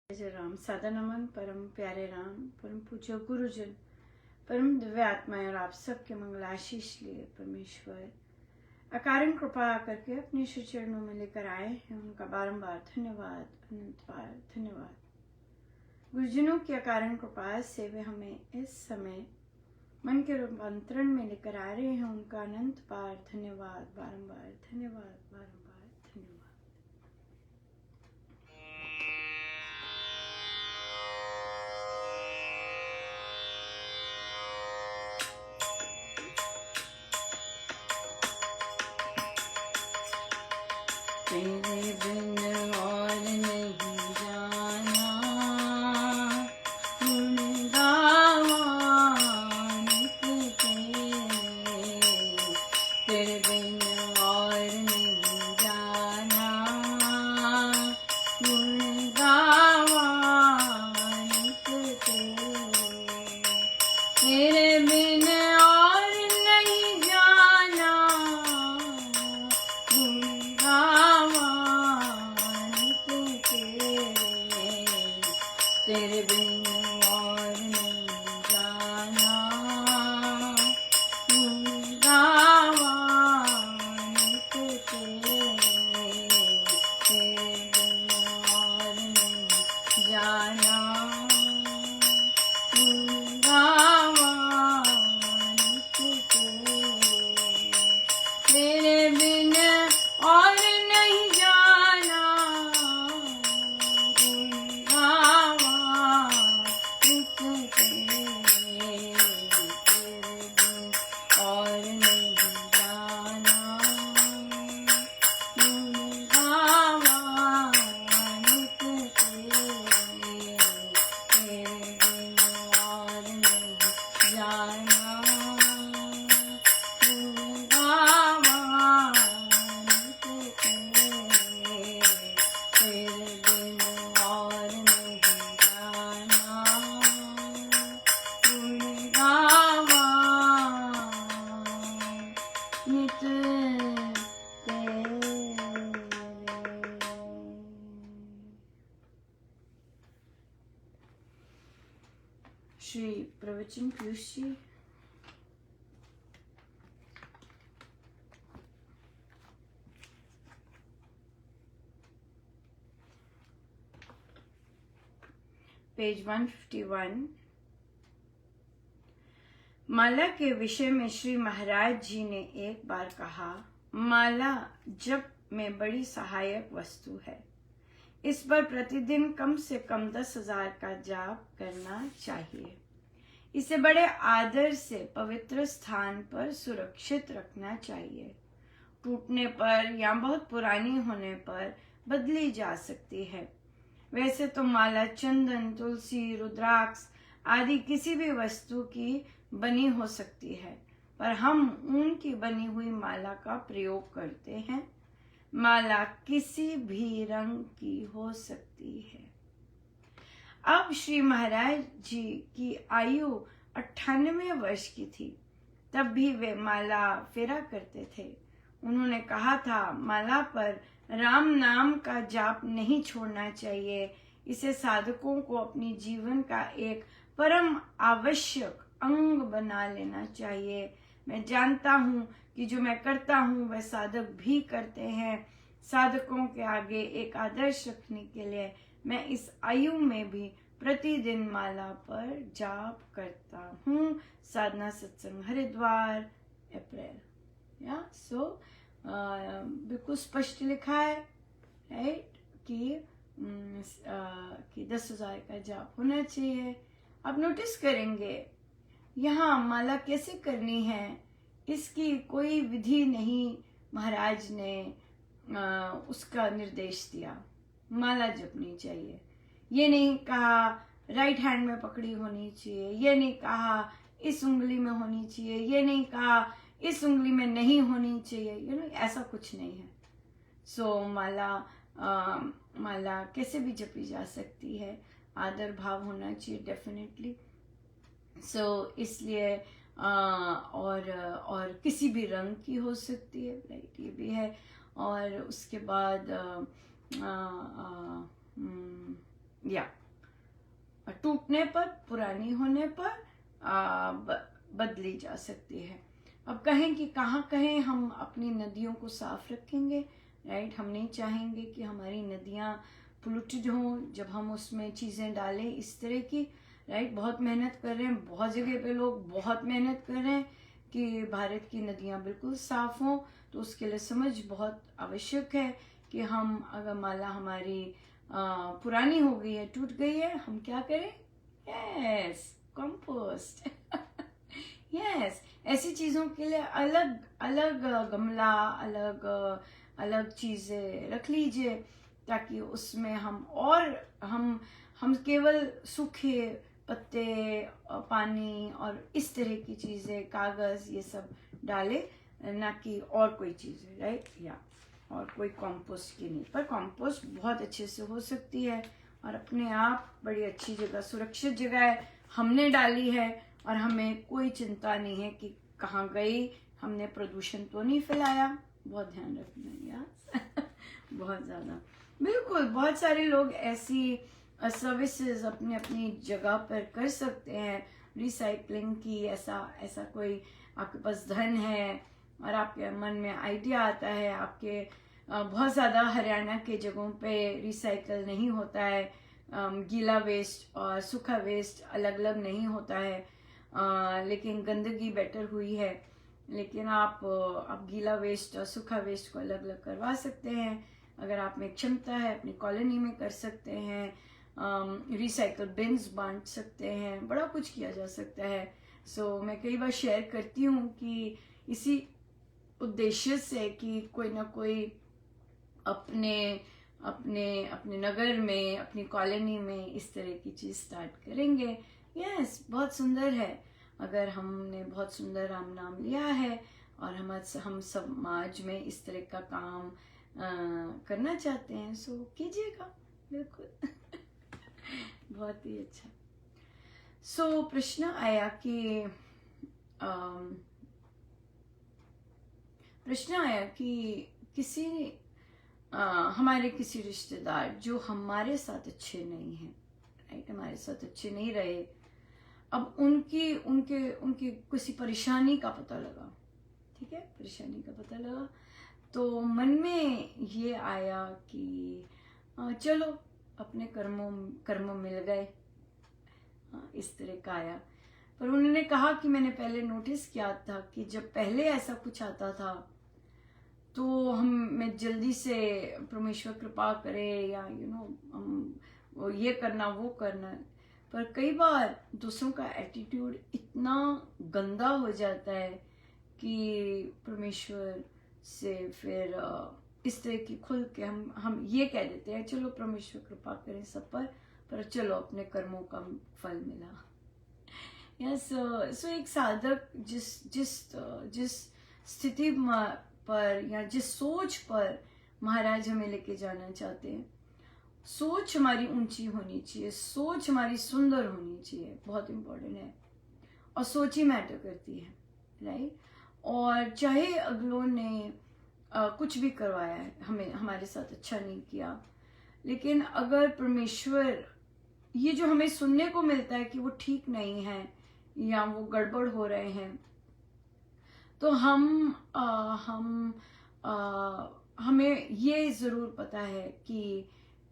जय राम। सादा नमन परम प्यारे राम, परम पूज्य गुरुजन, परम दिव्य आत्माएं और आप सबके मंगल आशीष लिए परमेश्वर अकारण कृपा करके अपने श्री चरणों में लेकर आए हैं। उनका बारंबार धन्यवाद, अनंत बार धन्यवाद। गुरुजनों की अकारण कृपा से वे हमें इस समय मन के रूपांतरण में लेकर आ रहे हैं। उनका अनंत बार धन्यवाद, बारंबार धन्यवाद, बारंबार धन्यवाद। तेरे बिन और नहीं जाना, गुण गावा नित तेरे। तेरे बिन और नहीं जाना, गुण गावा नित तेरे। तेरे बिन और नहीं जाना, गुण गावा नित तेरे। तेरे बिन और नहीं जाना, गुण गावा नित तेरे। तेरे बिन और नहीं जाना, गुण गावा नित तेरे। तेरे बिन और नहीं जाना, गुण गावा नित तेरे। तेरे बिन और नहीं जाना, गुण गावा नित तेरे। तेरे बिन और नहीं जाना, गुण गावा नित तेरे। तेरे बिन और नहीं जाना, गुण गावा नित तेरे। श्री प्रवचन पीयूष जी। पेज 151। माला के विषय में श्री महाराज जी ने एक बार कहा, माला जप में बड़ी सहायक वस्तु है। इस पर प्रतिदिन कम से कम 10,000 का जाप करना चाहिए। इसे बड़े आदर से पवित्र स्थान पर सुरक्षित रखना चाहिए। टूटने पर या बहुत पुरानी होने पर बदली जा सकती है। वैसे तो माला चंदन, तुलसी, रुद्राक्ष आदि किसी भी वस्तु की बनी हो सकती है, पर हम ऊन की बनी हुई माला का प्रयोग करते हैं। माला किसी भी रंग की हो सकती है। अब श्री महाराज जी की आयु 98 वर्ष की थी, तब भी वे माला फेरा करते थे। उन्होंने कहा था, माला पर राम नाम का जाप नहीं छोड़ना चाहिए। इसे साधकों को अपनी जीवन का एक परम आवश्यक अंग बना लेना चाहिए। मैं जानता हूँ कि जो मैं करता हूँ वह साधक भी करते हैं। साधकों के आगे एक आदर्श रखने के लिए मैं इस आयु में भी प्रतिदिन माला पर जाप करता हूँ। साधना सत्संग हरिद्वार, अप्रैल। या सो बिल्कुल स्पष्ट लिखा है, राइट, कि 10,000 का जाप होना चाहिए। आप नोटिस करेंगे यहाँ माला कैसे करनी है, इसकी कोई विधि नहीं महाराज ने उसका निर्देश दिया। माला जपनी चाहिए। ये नहीं कहा राइट हैंड में पकड़ी होनी चाहिए, ये नहीं कहा इस उंगली में होनी चाहिए, ये नहीं कहा इस उंगली में नहीं होनी चाहिए। ऐसा कुछ नहीं है। सो माला कैसे भी जपी जा सकती है। आदर भाव होना चाहिए डेफिनेटली। सो इसलिए और किसी भी रंग की हो सकती है, राइट, ये भी है। और उसके बाद या टूटने पर, पुरानी होने पर बदली जा सकती है। अब कहें कि कहाँ कहें हम अपनी नदियों को साफ रखेंगे, राइट। हम नहीं चाहेंगे कि हमारी नदियाँ पोल्यूटेड हों जब हम उसमें चीज़ें डालें इस तरह की, राइट। बहुत मेहनत कर रहे हैं, बहुत जगह पे लोग बहुत मेहनत कर रहे हैं कि भारत की नदियाँ बिल्कुल साफ हों। तो उसके लिए समझ बहुत आवश्यक है कि हम अगर माला हमारी पुरानी हो गई है, टूट गई है, हम क्या करें? Yes, compost. यस, ऐसी चीज़ों के लिए अलग अलग गमला, अलग अलग चीज़ें रख लीजिए ताकि उसमें हम केवल सूखे पत्ते, पानी और इस तरह की चीज़ें, कागज़, ये सब डालें, ना कि और कोई चीज़ें, राइट। या और कोई कंपोस्ट की नहीं, पर कंपोस्ट बहुत अच्छे से हो सकती है और अपने आप बड़ी अच्छी जगह, सुरक्षित जगह है, हमने डाली है और हमें कोई चिंता नहीं है कि कहाँ गई, हमने प्रदूषण तो नहीं फैलाया। बहुत ध्यान रखना यार। बहुत ज़्यादा, बिल्कुल। बहुत सारे लोग ऐसी सर्विसेज अपने अपनी जगह पर कर सकते हैं रिसाइकलिंग की। ऐसा कोई आपके पास धन है और आपके मन में आइडिया आता है, आपके बहुत ज़्यादा हरियाणा के जगहों पे रिसाइकल नहीं होता है, गीला वेस्ट और सूखा वेस्ट अलग अलग नहीं होता है, लेकिन गंदगी बेटर हुई है। लेकिन आप गीला वेस्ट और सूखा वेस्ट को अलग अलग करवा सकते हैं। अगर आप में क्षमता है, अपनी कॉलोनी में कर सकते हैं, रिसाइकल बिन्स बांट सकते हैं, बड़ा कुछ किया जा सकता है। सो मैं कई बार शेयर करती हूँ कि इसी उद्देश्य से कि कोई ना कोई अपने अपने अपने नगर में, अपनी कॉलोनी में इस तरह की चीज़ स्टार्ट करेंगे। यस, बहुत सुंदर है। अगर हमने बहुत सुंदर राम नाम लिया है और हम समाज में इस तरह का काम करना चाहते हैं, सो कीजिएगा, बिल्कुल। बहुत ही अच्छा। सो प्रश्न आया कि हमारे किसी रिश्तेदार जो हमारे साथ अच्छे नहीं हैं, राइट, हमारे साथ अच्छे नहीं रहे, अब उनकी किसी परेशानी का पता लगा, ठीक है, परेशानी का पता लगा, तो मन में ये आया कि चलो अपने कर्मों मिल गए, इस तरह का आया। पर उन्होंने कहा कि मैंने पहले नोटिस किया था कि जब पहले ऐसा कुछ आता था तो मैं जल्दी से परमेश्वर कृपा करे या हम ये करना वो करना, पर कई बार दूसरों का एटीट्यूड इतना गंदा हो जाता है कि परमेश्वर से फिर इस तरह की खुल के हम ये कह देते हैं, चलो परमेश्वर कृपा करें सब पर चलो अपने कर्मों का फल मिला। यस, सो एक साधक जिस स्थिति पर या जिस सोच पर महाराज हमें लेके जाना चाहते हैं, सोच हमारी ऊंची होनी चाहिए, सोच हमारी सुंदर होनी चाहिए, बहुत इम्पोर्टेंट है। और सोच ही मैटर करती है, राइट। और चाहे अगलों ने कुछ भी करवाया है, हमारे साथ अच्छा नहीं किया, लेकिन अगर परमेश्वर, ये जो हमें सुनने को मिलता है कि वो ठीक नहीं है या वो गड़बड़ हो रहे हैं, तो हमें ये जरूर पता है कि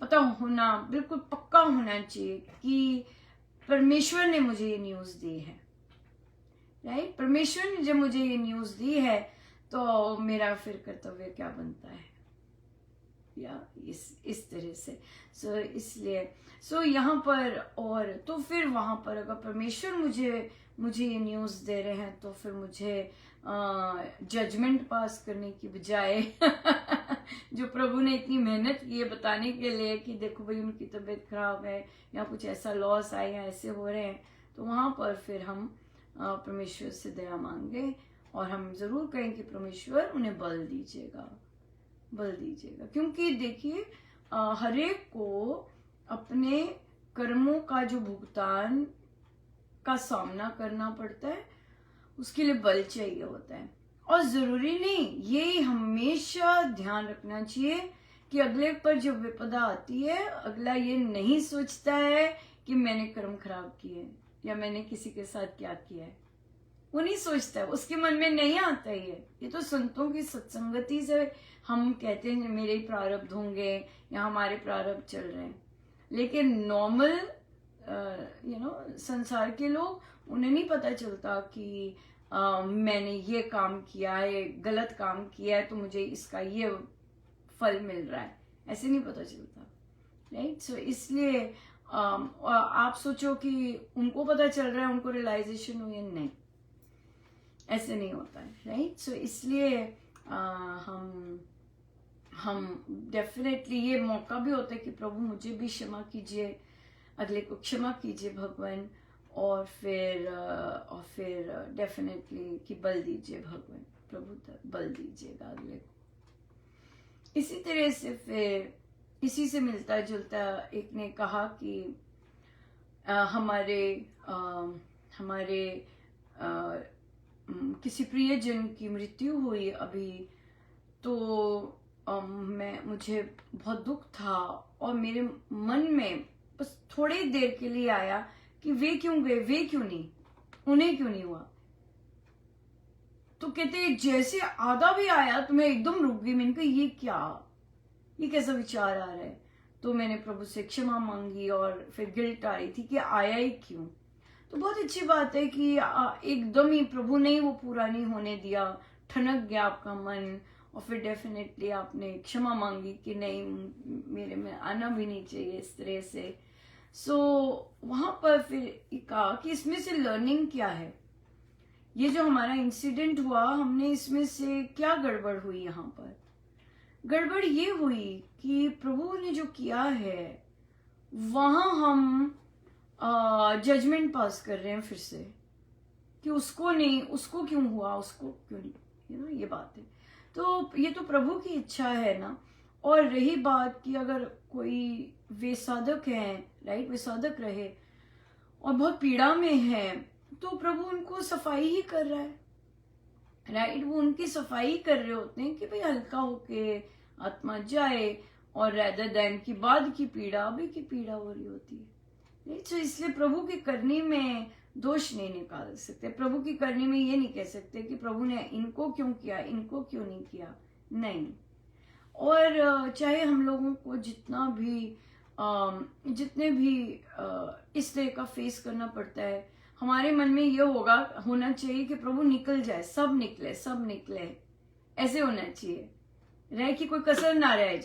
पता होना, बिल्कुल पक्का होना चाहिए कि परमेश्वर ने मुझे ये न्यूज़ दी है, राइट। परमेश्वर ने जब मुझे ये न्यूज़ दी है तो मेरा फिर कर्तव्य क्या बनता है, या इस तरह से। सो इसलिए यहाँ पर, और तो फिर वहां पर अगर परमेश्वर मुझे ये न्यूज़ दे रहे हैं तो फिर मुझे जजमेंट पास करने की बजाय जो प्रभु ने इतनी मेहनत की है बताने के लिए कि देखो भाई उनकी तबीयत खराब है या कुछ ऐसा लॉस आए या ऐसे हो रहे हैं, तो वहां पर फिर हम परमेश्वर से दया मांगे और हम जरूर कहें कि परमेश्वर उन्हें बल दीजिएगा, क्योंकि देखिए हर एक को अपने कर्मों का जो भुगतान का सामना करना पड़ता है, उसके लिए बल चाहिए होता है। और जरूरी नहीं, ये हमेशा ध्यान रखना चाहिए कि अगले पर जब विपदा आती है, अगला ये नहीं सोचता है कि मैंने कर्म खराब किए या मैंने किसी के साथ क्या किया है, वो नहीं सोचता है, उसके मन में नहीं आता ये तो संतों की सत्संगति से हम कहते हैं मेरे ही प्रारब्ध होंगे या हमारे प्रारब्ध चल रहे हैं। लेकिन नॉर्मल संसार के लोग, उन्हें नहीं पता चलता कि मैंने ये काम किया है, गलत काम किया है, तो मुझे इसका ये फल मिल रहा है, ऐसे नहीं पता चलता, राइट। सो इसलिए आप सोचो कि उनको पता चल रहा है, उनको रियलाइजेशन हुई है, नहीं, ऐसे नहीं होता है, राइट। सो इसलिए हम डेफिनेटली ये मौका भी होता है कि प्रभु मुझे भी क्षमा कीजिए, अगले को क्षमा कीजिए भगवान, और फिर डेफिनेटली कि बल दीजिए भगवान, प्रभु बल दीजिएगा अगले को। इसी तरह से फिर इसी से मिलता जुलता एक ने कहा कि हमारे किसी प्रियजन की मृत्यु हुई अभी, तो मुझे बहुत दुख था और मेरे मन में बस थोड़ी देर के लिए आया कि वे क्यों गए, वे क्यों नहीं, उन्हें क्यों नहीं हुआ। तो कहते जैसे आधा भी आया तो मैं एकदम रुक गई, मैंने कहा ये कैसा विचार आ रहा है। तो मैंने प्रभु से क्षमा मांगी और फिर गिल्ट आ रही थी कि आया ही क्यों। तो बहुत अच्छी बात है कि एकदम ही प्रभु ने वो पूरा नहीं होने दिया, ठनक गया आपका मन, और फिर डेफिनेटली आपने क्षमा मांगी कि नहीं, मेरे में आना भी नहीं चाहिए इस तरह से। सो वहां पर फिर कहा कि इसमें से लर्निंग क्या है, ये जो हमारा इंसिडेंट हुआ, हमने इसमें से क्या गड़बड़ हुई। यहाँ पर गड़बड़ ये हुई कि प्रभु ने जो किया है वहां हम जजमेंट पास कर रहे हैं फिर से कि उसको नहीं, उसको क्यों हुआ, उसको क्यों नहीं, ये बात है। तो ये तो प्रभु की इच्छा है ना। और रही बात कि अगर कोई वे साधक है, राइट, वे साधक रहे और बहुत पीड़ा में है, तो प्रभु उनको सफाई ही कर रहा है, राइट। वो उनकी सफाई कर रहे होते हैं कि भाई हल्का होके आत्मा जाए, और रेदर देन की बाद की पीड़ा अभी की पीड़ा हो रही होती है, राइट। सो इसलिए प्रभु की करनी में दोष नहीं निकाल सकते, प्रभु की करनी में ये नहीं कह सकते कि प्रभु ने इनको क्यों किया, इनको क्यों नहीं किया, नहीं। और चाहे हम लोगों को जितने भी इस तरह का फेस करना पड़ता है, हमारे मन में ये होना चाहिए कि प्रभु निकल जाए, सब निकले, ऐसे होना चाहिए, रहे कि कोई कसर ना रह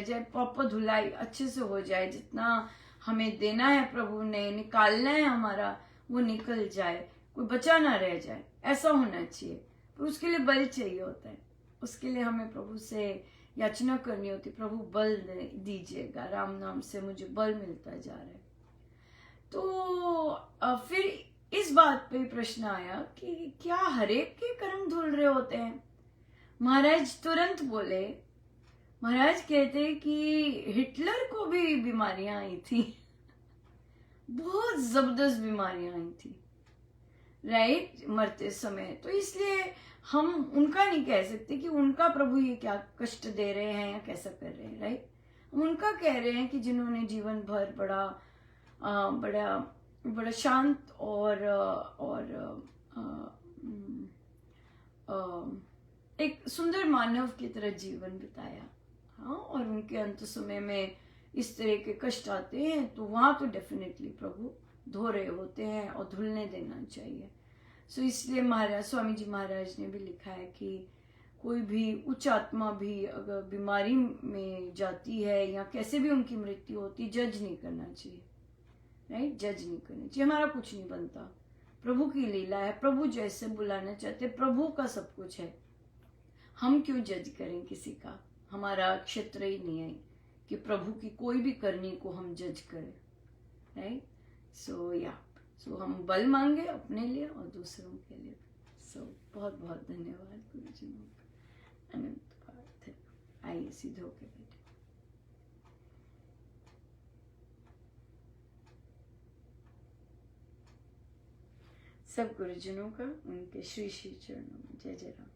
जाए, प्रॉपर धुलाई अच्छे से हो जाए, जितना हमें देना है प्रभु ने, निकालना है हमारा, वो निकल जाए, कोई बचा ना रह जाए, ऐसा होना चाहिए। पर उसके लिए बल चाहिए होता है, उसके लिए हमें प्रभु से याचना करनी होती, प्रभु बल दीजिएगा, राम नाम से मुझे बल मिलता जा रहा है। तो फिर इस बात पे प्रश्न आया कि क्या हरेक के कर्म धुल रहे होते हैं। महाराज तुरंत बोले, महाराज कहते कि हिटलर को भी बीमारियां आई थी, बहुत जबरदस्त बीमारियां आई थी, राइट, मरते समय। तो इसलिए हम उनका नहीं कह सकते कि उनका प्रभु ये क्या कष्ट दे रहे हैं या कैसा कर रहे हैं, राइट। हम उनका कह रहे हैं कि जिन्होंने जीवन भर बड़ा शांत और एक सुंदर मानव की तरह जीवन बिताया, हाँ, और उनके अंत समय में इस तरह के कष्ट आते हैं तो वहां तो डेफिनेटली प्रभु धो रहे होते हैं और धुलने देना चाहिए। सो इसलिए महाराज स्वामी जी महाराज ने भी लिखा है कि कोई भी उच्च आत्मा भी अगर बीमारी में जाती है या कैसे भी उनकी मृत्यु होती, जज नहीं करना चाहिए, राइट, जज नहीं करना चाहिए। हमारा कुछ नहीं बनता, प्रभु की लीला है, प्रभु जैसे बुलाना चाहते, प्रभु का सब कुछ है, हम क्यों जज करें किसी का, हमारा क्षेत्र ही नहीं है कि प्रभु की कोई भी करनी को हम जज करें, राइट। सो हम बल मांगे अपने लिए और दूसरों के लिए। सो बहुत बहुत धन्यवाद गुरुजनों का, अनंत बात है। आइए सीधे होके बैठे। सब गुरुजनों का उनके श्री श्री चरणों में जय जय राम।